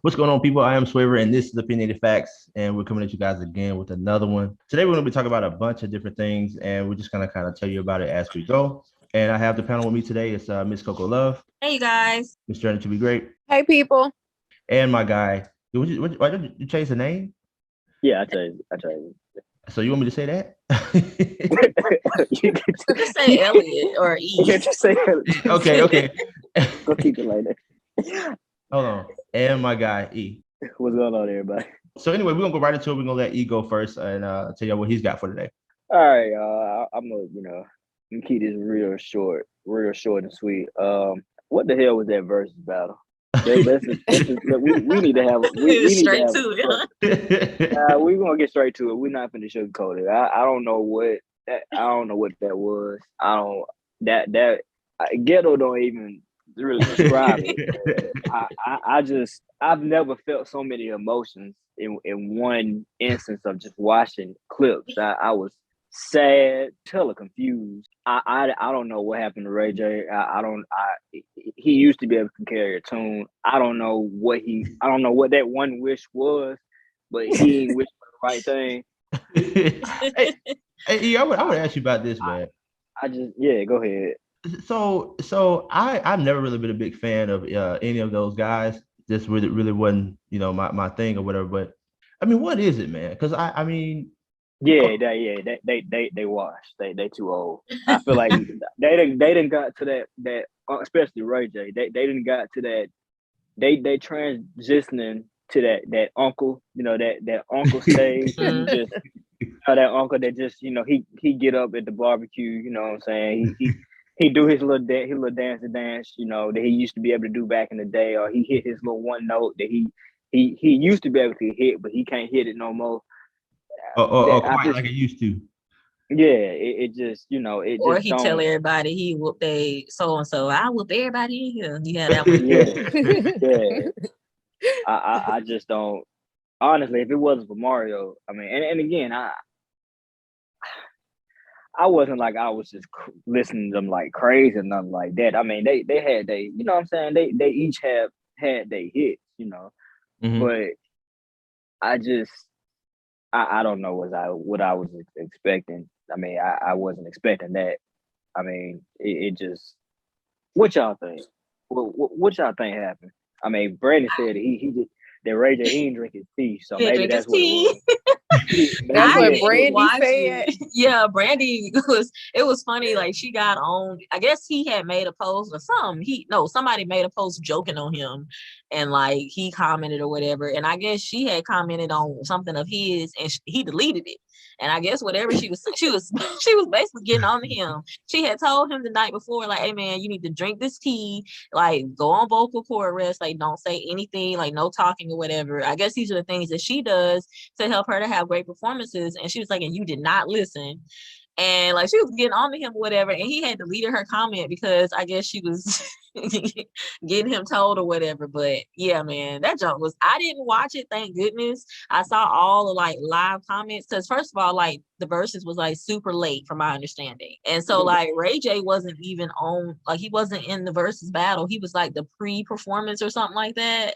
What's going on, people? I am Swaver, and this is Opinionated Facts, and we're coming at you guys again with another one. Today, we're going to be talking about a bunch of different things, and we're just going to kind of tell you about it as we go. And I have the panel with me today. It's Miss Coco Love. Hey, you guys. Miss Journey to be great. Hey, people. And my guy. Why did you change the name? Yeah, I changed. So you want me to say that? You can just say Elliot or E. Yeah, just say Elliot. Okay. Go keep it like that. Hold on. And my guy, E. What's going on, everybody? So anyway, we're going to go right into it. We're going to let E go first and tell you what he's got for today. All right, I'm gonna keep this real short and sweet. What the hell was that versus battle? We need to have straight to it. We're gonna get straight to it. We're not finna sugarcoat it. I don't know what that was. Ghetto don't even really describe it. I've never felt so many emotions in one instance of just watching clips. I was sad, hella confused. I don't know what happened to Ray J. He used to be able to carry a tune. I don't know what that one wish was, but he ain't wish for the right thing. Hey, I would ask you about this, man. Go ahead. So I've never really been a big fan of any of those guys. This really wasn't my thing or whatever. But I mean, what is it, man? Because I mean. They washed. They too old. I feel like they didn't got to that especially Ray J. They didn't got to that. They transitioning to that uncle, that uncle stage. And just that uncle that just he get up at the barbecue. You know what I'm saying? He do his little dance, that he used to be able to do back in the day, or he hit his little one note that he used to be able to hit, but he can't hit it no more. Quite like it used to. Yeah, it just it. Or just he don't. Tell everybody he whooped a so and so. I whoop everybody in here. Yeah, that one. Yeah. I just don't. Honestly, if it wasn't for Mario, I mean, and again, I wasn't like I was just listening to them like crazy and nothing like that. I mean, they had you know what I'm saying? They each had their hits, Mm-hmm. But I don't know what I was expecting. I mean, I wasn't expecting that. I mean, it just. What y'all think? What y'all think happened? I mean, Brandon said that Ray J he didn't drink his tea, so maybe that's what it was. That's what Brandy said. Yeah, Brandy it was funny. Like she got on. I guess he had made a post or something. Somebody made a post joking on him, and like he commented or whatever. And I guess she had commented on something of his, and he deleted it. And I guess whatever she was basically getting on to him. She had told him the night before, like, hey man, you need to drink this tea, like go on vocal cord rest, like don't say anything, like no talking or whatever. I guess these are the things that she does to help her to have great performances. And she was like, and you did not listen. And like she was getting on to him or whatever, and he had deleted her comment because I guess she was getting him told or whatever. But yeah, man, that joke was. I didn't watch it, thank goodness. I saw all the like live comments because first of all, like the verses was like super late from my understanding, and so like Ray J wasn't even on, like he wasn't in the versus battle. He was like the pre-performance or something like that.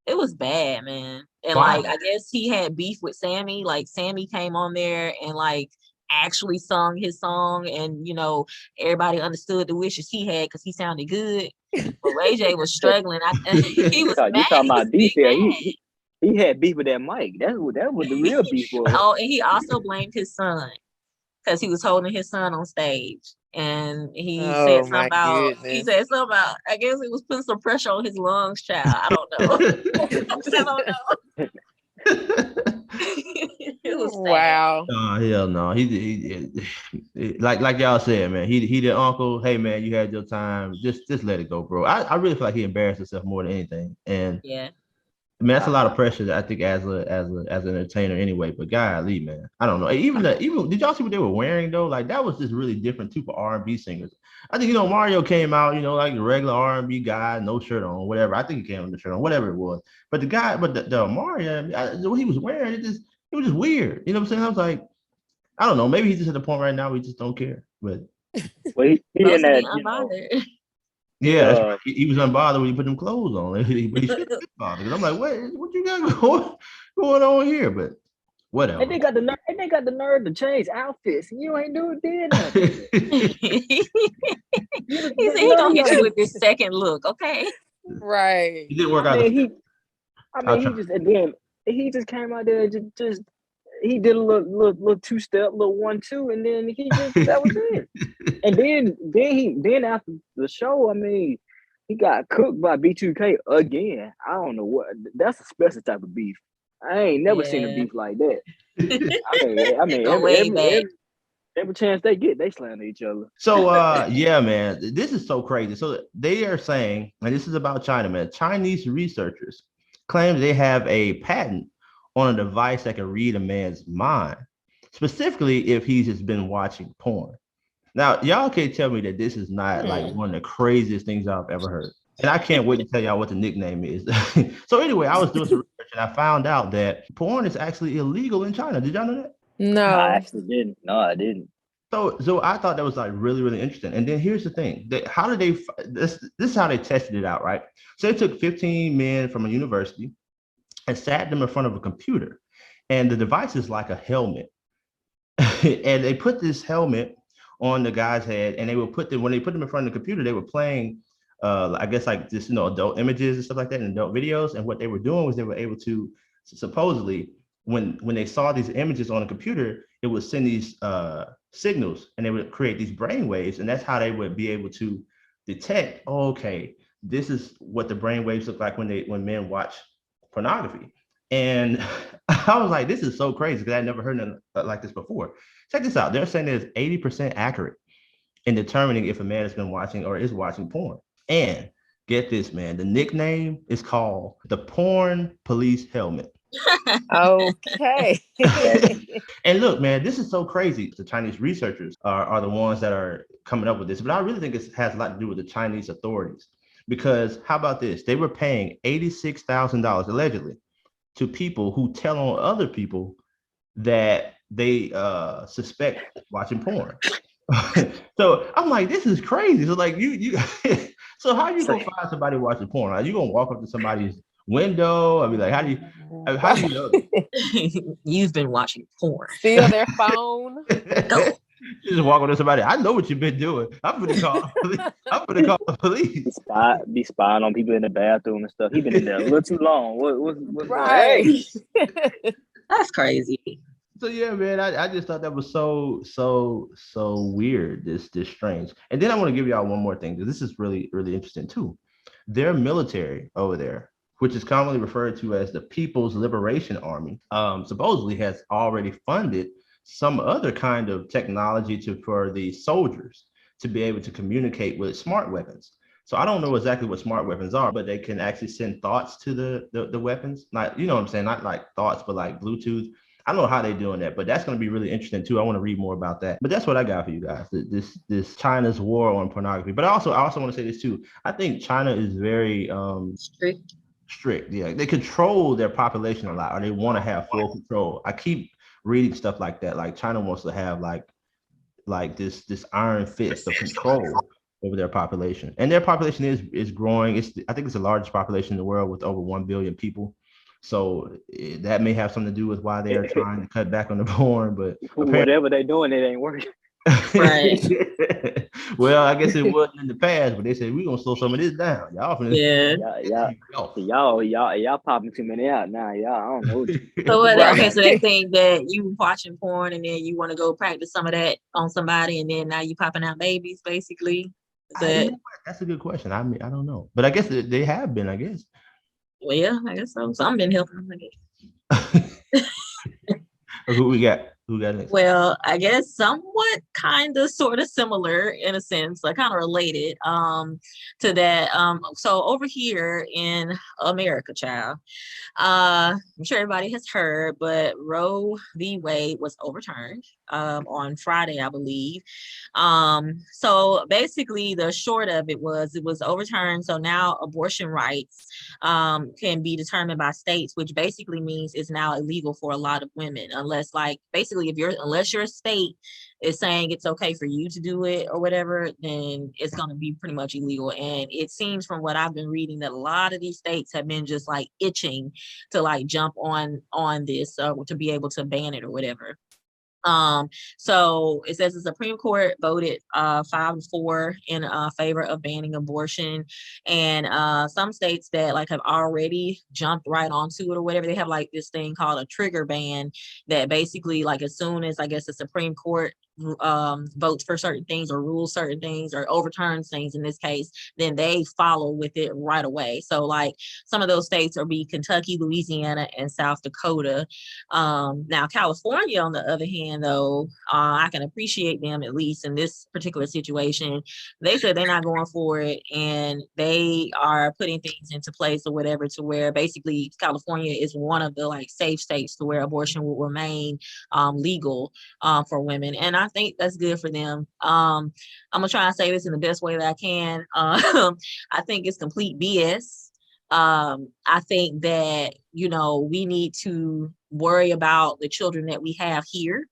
It was bad, man. And like I guess he had beef with Sammy. Like Sammy came on there and like actually sung his song, and everybody understood the wishes he had because he sounded good. But Ray J was struggling. He was mad. You talking about beef? He had beef with that mic. That was the real beef was. Oh, and he also blamed his son because he was holding his son on stage, and he said something about. He said something about. I guess it was putting some pressure on his lungs, child. I don't know. I don't know. It was sad. Wow. Oh hell no. He like y'all said, man. He the uncle. Hey man, you had your time. Just let it go, bro. I really feel like he embarrassed himself more than anything. And yeah. I mean, that's a lot of pressure, I think, as an entertainer anyway. But golly, man, I don't know. Even did y'all see what they were wearing though? Like that was just really different too for R&B singers. I think Mario came out, like the regular R&B guy, no shirt on, whatever. I think he came with the shirt on, whatever it was. But the Mario, what he was wearing, it was just weird. You know what I'm saying? I was like, I don't know. Maybe he's just at the point right now we just don't care. But well, he in that. Yeah, that's right. He was unbothered when you put them clothes on. But he should be bothered. 'Cause I'm like, what you got going on here? But whatever. And they got the nerve. And they got the nerve to change outfits. And you ain't did nothing. He said he gonna hit you with this second look, okay? Right. He didn't work out. He just came out there just he did a little 2-step, little 1-2, and then that was it. And then after the show, I mean, he got cooked by B2K again. I don't know what. That's a special type of beef. I ain't never seen a beef like that. I mean, every chance they get, they slam each other. So yeah, man, this is so crazy. So they are saying, and this is about China, man. Chinese researchers claim they have a patent on a device that can read a man's mind, specifically if he's just been watching porn. Now, y'all can't tell me that this is not like one of the craziest things I've ever heard. And I can't wait to tell y'all what the nickname is. So anyway, I was doing some research and I found out that porn is actually illegal in China. Did y'all know that? No, I actually didn't. No, I didn't. So I thought that was like really, really interesting. And then here's the thing: how did they? This is how they tested it out, right? So they took 15 men from a university and sat them in front of a computer, and the device is like a helmet, and they put this helmet on the guy's head, and they would when they put them in front of the computer, they were playing, I guess like this, adult images and stuff like that, and adult videos. And what they were doing was they were able to supposedly, when they saw these images on a computer, it would send these signals, and they would create these brain waves, and that's how they would be able to detect, okay, this is what the brain waves look like when men watch pornography. And I was like, this is so crazy because I never heard nothing like this before. Check this out. They're saying it's 80% accurate in determining if a man has been watching or is watching porn. And get this, man, the nickname is called the Porn Police Helmet. Okay. And look, man, this is so crazy. The Chinese researchers are the ones that are coming up with this, but I really think it has a lot to do with the Chinese authorities. Because how about this? They were paying $86,000 allegedly to people who tell on other people that they suspect watching porn. So I'm like, this is crazy. So like you so how you gonna find somebody watching porn? Are you gonna walk up to somebody's window? I mean, like, how do you know? You've been watching porn. Steal their phone. Go. You just walk up to somebody. I know what you've been doing. I'm gonna call the police. Be spying on people in the bathroom and stuff. He been in there a little too long. What's right? That's crazy. So yeah, man, I just thought that was so weird. This strange. And then I want to give y'all one more thing, because this is really, really interesting too. Their military over there, which is commonly referred to as the People's Liberation Army, supposedly has already funded some other kind of technology for the soldiers to be able to communicate with smart weapons. So I don't know exactly what smart weapons are, but they can actually send thoughts to the weapons. Not, you know what I'm saying? Not like thoughts, but like Bluetooth. I don't know how they're doing that, but that's going to be really interesting too. I want to read more about that. But that's what I got for you guys. This China's war on pornography. But I also want to say this too. I think China is very strict. Yeah, they control their population a lot, or they want to have full control. I keep reading stuff like that. Like China wants to have like this iron fist of control over their population, and their population is growing. I think it's the largest population in the world with over 1 billion people. So that may have something to do with why they are trying to cut back on the porn, but whatever they're doing, it ain't working. Right. Well, I guess it wasn't in the past, but they said we're gonna slow some of this down. Y'all popping too many out now. Y'all, I don't know. So okay, so they think that you watching porn and then you want to go practice some of that on somebody, and then now you popping out babies, basically. That's a good question. I mean, I don't know, but I guess they have been. I guess. Well, yeah, I guess so. So I've been helping them, I guess. Who we got? Who got next? Well, I guess somewhat kind of sort of similar in a sense, like kind of related to that. So over here in America, child, I'm sure everybody has heard, but Roe v. Wade was overturned. on Friday, I believe. So basically the short of it was overturned. So now abortion rights can be determined by states, which basically means it's now illegal for a lot of women, unless unless your state is saying it's okay for you to do it or whatever, then it's going to be pretty much illegal. And it seems from what I've been reading that a lot of these states have been just like itching to like jump on this to be able to ban it or whatever. So it says the Supreme Court voted 5-4 in favor of banning abortion, and some states that like have already jumped right onto it or whatever, they have like this thing called a trigger ban that basically like as soon as I guess the Supreme Court votes for certain things or rules certain things or overturns things in this case, then they follow with it right away. So like some of those states are be Kentucky, Louisiana, and South Dakota. Now California, on the other hand, though, I can appreciate them at least in this particular situation. They said they're not going for it, and they are putting things into place or whatever to where basically California is one of the like safe states to where abortion will remain legal for women, and I think that's good for them. I'm gonna try and say this in the best way that I can. I think it's complete BS. I think that, we need to worry about the children that we have here.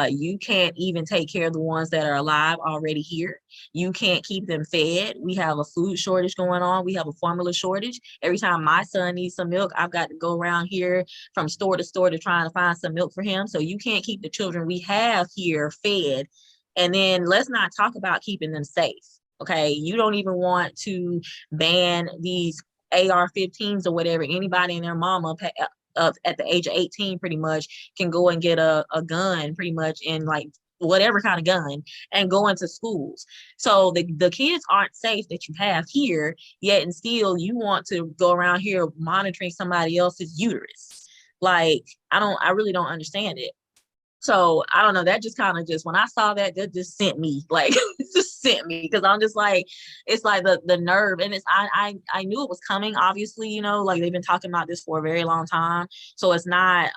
You can't even take care of the ones that are alive already here. You can't keep them fed. We have a food shortage going on. We have a formula shortage. Every time my son needs some milk, I've got to go around here from store to store to try and find some milk for him. So you can't keep the children we have here fed. And then let's not talk about keeping them safe. Okay, you don't even want to ban these AR-15s or whatever. Anybody and their mama at the age of 18 pretty much can go and get a gun pretty much in like whatever kind of gun and go into schools. So the kids aren't safe that you have here, yet and still you want to go around here monitoring somebody else's uterus. Like, I really don't understand it. So I don't know. That just kind of when I saw that just sent me like it just sent me because I'm just like, it's like the nerve, and I knew it was coming. Obviously, like they've been talking about this for a very long time, so it's not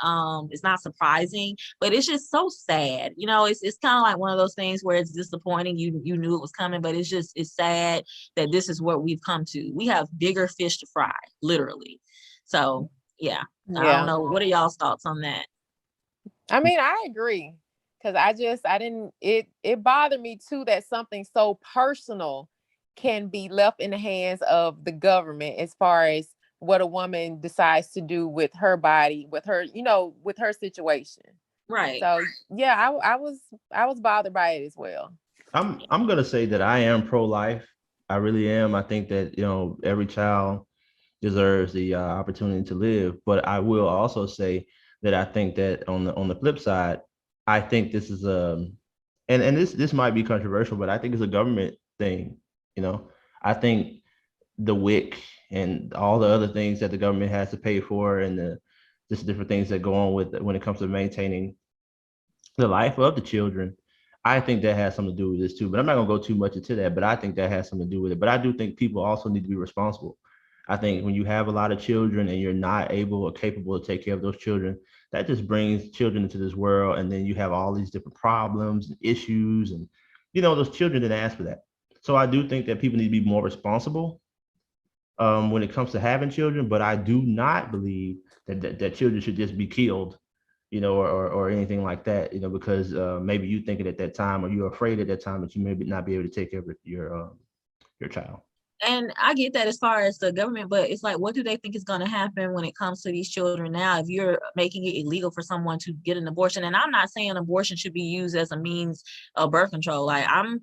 surprising, but it's just so sad. It's kind of like one of those things where it's disappointing. You knew it was coming, but it's sad that this is what we've come to. We have bigger fish to fry, literally. So yeah. I don't know. What are y'all's thoughts on that? I mean, I agree because I didn't, it bothered me too that something so personal can be left in the hands of the government as far as what a woman decides to do with her body, with her, with her situation. Right. So yeah, I was bothered by it as well. I'm gonna say that I am pro-life. I really am. I think that every child deserves the opportunity to live. But I will also say that I think that on the flip side, I think this is and this might be controversial, but I think it's a government thing. I think the WIC and all the other things that the government has to pay for, and the just different things that go on with when it comes to maintaining the life of the children. I think that has something to do with this too, but I'm not gonna go too much into that. But I think that has something to do with it. But I do think people also need to be responsible. I think when you have a lot of children and you're not able or capable to take care of those children, that just brings children into this world. And then you have all these different problems and issues. And, those children didn't ask for that. So I do think that people need to be more responsible when it comes to having children. But I do not believe that children should just be killed, or anything like that, because maybe you thinking at that time or you're afraid at that time that you may not be able to take care of your child. And I get that as far as the government, but it's like, what do they think is going to happen when it comes to these children now? If you're making it illegal for someone to get an abortion, and I'm not saying abortion should be used as a means of birth control. Like I'm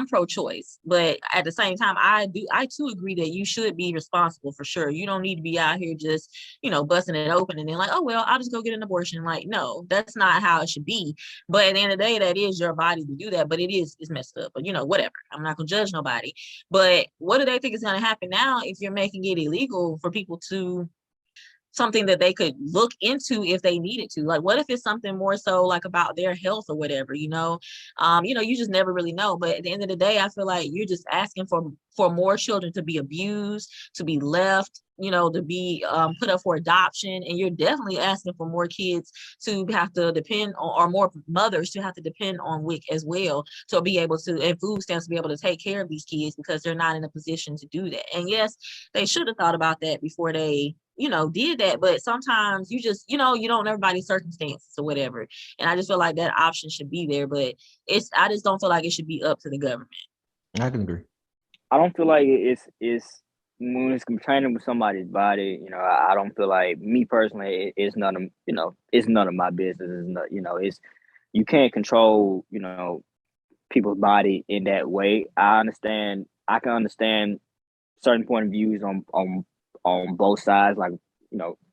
pro-choice, but at the same time, I too agree that you should be responsible for sure. You don't need to be out here just, busting it open and then like, oh, well, I'll just go get an abortion. Like, no, that's not how it should be. But at the end of the day, that is your body to do that, but it's messed up, but whatever. I'm not gonna judge nobody. But what do they think is going to happen now if you're making it illegal for people to something that they could look into if they needed to. Like, what if it's something more so like about their health or whatever, you know? You just never really know. But at the end of the day, I feel like you're just asking for more children to be abused, to be left, to be put up for adoption. And you're definitely asking for more kids to have to depend on, or more mothers to have to depend on WIC as well, to be able to, and food stamps to be able to take care of these kids, because they're not in a position to do that. And yes, they should have thought about that before they did that. But sometimes you just, you don't know everybody's circumstances or whatever. And I just feel like that option should be there, but I just don't feel like it should be up to the government. I can agree. I don't feel like it's when it's complaining with somebody's body. I don't feel like, me personally, it's none of it's none of my business. It's not, it's, you can't control people's body in that way. I can understand certain point of views on both sides. Like,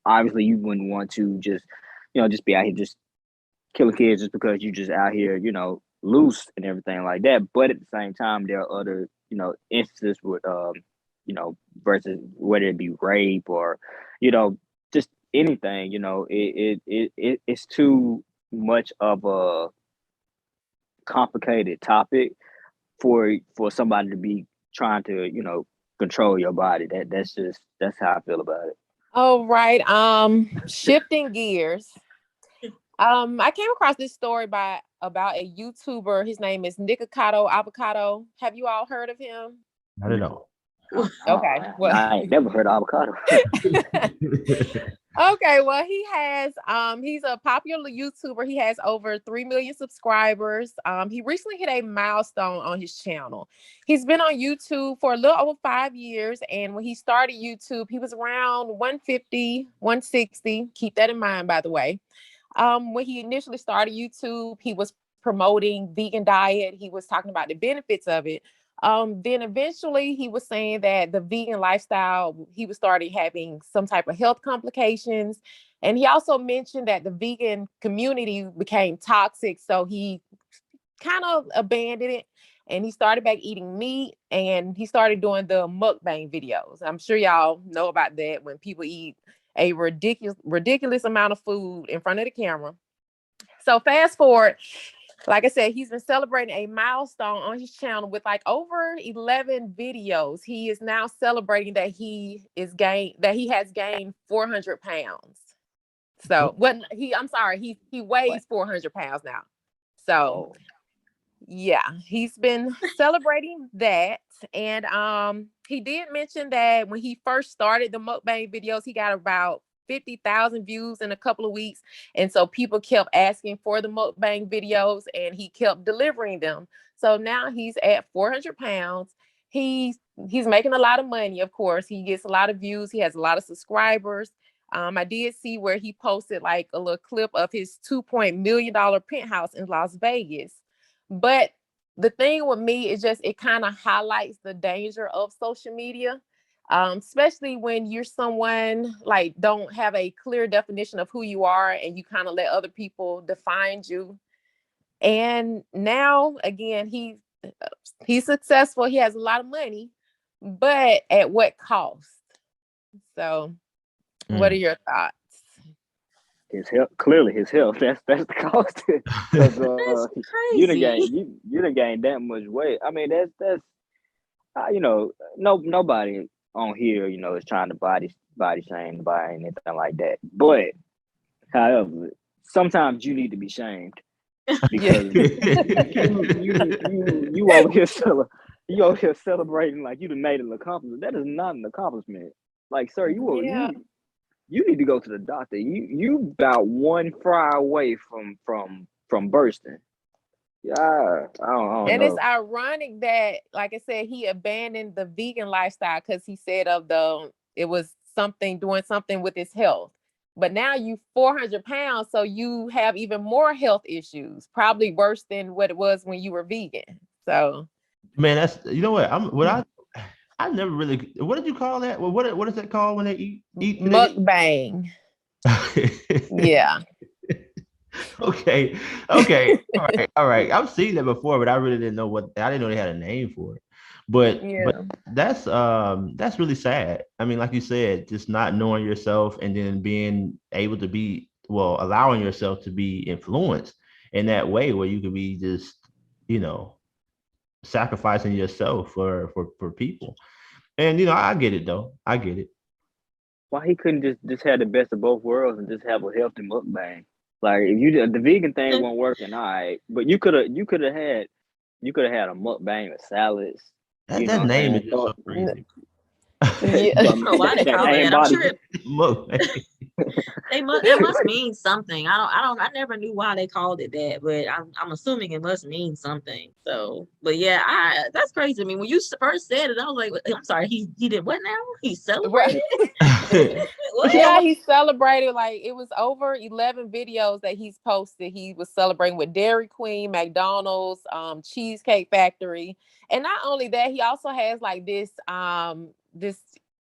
obviously you wouldn't want to just be out here just killing kids just because you just out here loose and everything like that. But at the same time, there are other instances with versus whether it be rape or just anything. It's too much of a complicated topic for somebody to be trying to control your body. That's how I feel about it. All right. Shifting gears. I came across this story about a YouTuber. His name is Nikocado Avocado. Have you all heard of him? Not at all. Okay. Well, I ain't never heard of avocado. Okay, well, he's a popular YouTuber. He has over 3 million subscribers. He recently hit a milestone on his channel. He's been on YouTube for a little over 5 years. And when he started YouTube, he was around 150, 160. Keep that in mind, by the way. When he initially started YouTube, he was promoting vegan diet. He was talking about the benefits of it. Then eventually he was saying that the vegan lifestyle, he was starting having some type of health complications. And he also mentioned that the vegan community became toxic. So he kind of abandoned it and he started back eating meat, and he started doing the mukbang videos. I'm sure y'all know about that, when people eat a ridiculous amount of food in front of the camera. So fast forward, like I said, he's been celebrating a milestone on his channel with like over 11 videos. He is now celebrating that he has gained 400 pounds. So he weighs 400 pounds now. So yeah, he's been celebrating that. And he did mention that when he first started the mukbang videos, he got about 50,000 views in a couple of weeks. And so people kept asking for the mukbang videos and he kept delivering them. So now he's at 400 pounds. He's making a lot of money, of course. He gets a lot of views. He has a lot of subscribers. I did see where he posted like a little clip of his $2 million penthouse in Las Vegas. But the thing with me is just, it kind of highlights the danger of social media. Especially when you're someone like don't have a clear definition of who you are, and you kind of let other people define you. And now again, he's successful. He has a lot of money, but at what cost? So what are your thoughts? His health, clearly his health. That's the cost. Because you done gained that much weight. I mean, that's nobody on here, is trying to body shame by anything like that. But however, sometimes you need to be shamed because you over here celebrating like you done made an accomplishment. That is not an accomplishment. Like, sir, you need to go to the doctor. You about one fry away from bursting. Yeah, I don't and know. It's ironic that, like I said, he abandoned the vegan lifestyle because he said it was doing something with his health. But now you 400 pounds, so you have even more health issues, probably worse than what it was when you were vegan. So, man, that's I never really. What did you call that? Well, what is that called when they eat? Mukbang. Yeah. Okay. All right. I've seen that before, but I really didn't know I didn't know they had a name for it. But Yeah. that's really sad. I mean, like you said, just not knowing yourself and then being able to be allowing yourself to be influenced in that way where you could be just, you know, sacrificing yourself for people. And I get it though. I get it. Why he couldn't just have the best of both worlds and just have a healthy mukbang? Like if you the vegan thing won't working, all right. But you could have had a mukbang with salads. That You know that what I'm name saying? is just so crazy. Yeah. I don't know why they call it Ain't that. I'm body. sure Mukbang. that must mean something. I never knew why they called it that, but I'm assuming it must mean something. So, but yeah, that's crazy. I mean, when you first said it, I was like, I'm sorry, he did what now? He celebrated? Right. What? Yeah, he celebrated like it was over 11 videos that he's posted. He was celebrating with Dairy Queen, McDonald's, Cheesecake Factory. And not only that, he also has like this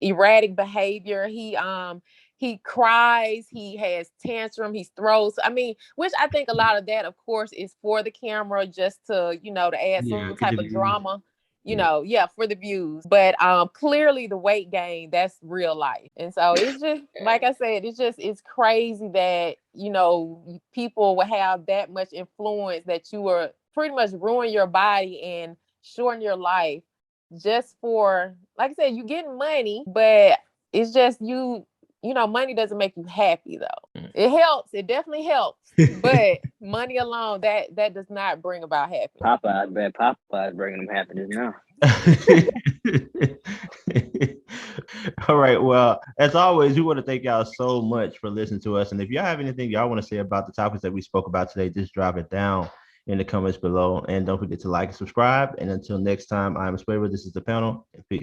erratic behavior. He cries, he has tantrum, he throws. I mean, which I think a lot of that, of course, is for the camera, just to add Yeah, some get type the of views. drama, Yeah. yeah, for the views. But clearly the weight gain, that's real life. And so it's just like I said, it's crazy that, people will have that much influence that you are pretty much ruin your body and shorten your life just for, like I said, you getting money, but it's just money doesn't make you happy though. It helps, it definitely helps, but money alone, that does not bring about happiness. Popeye, man, Popeye's bringing them happiness now. All right. Well, as always, we want to thank y'all so much for listening to us. And if y'all have anything y'all want to say about the topics that we spoke about today, just drop it down in the comments below. And don't forget to like and subscribe. And until next time, I'm Spraver. This is the panel. And peace.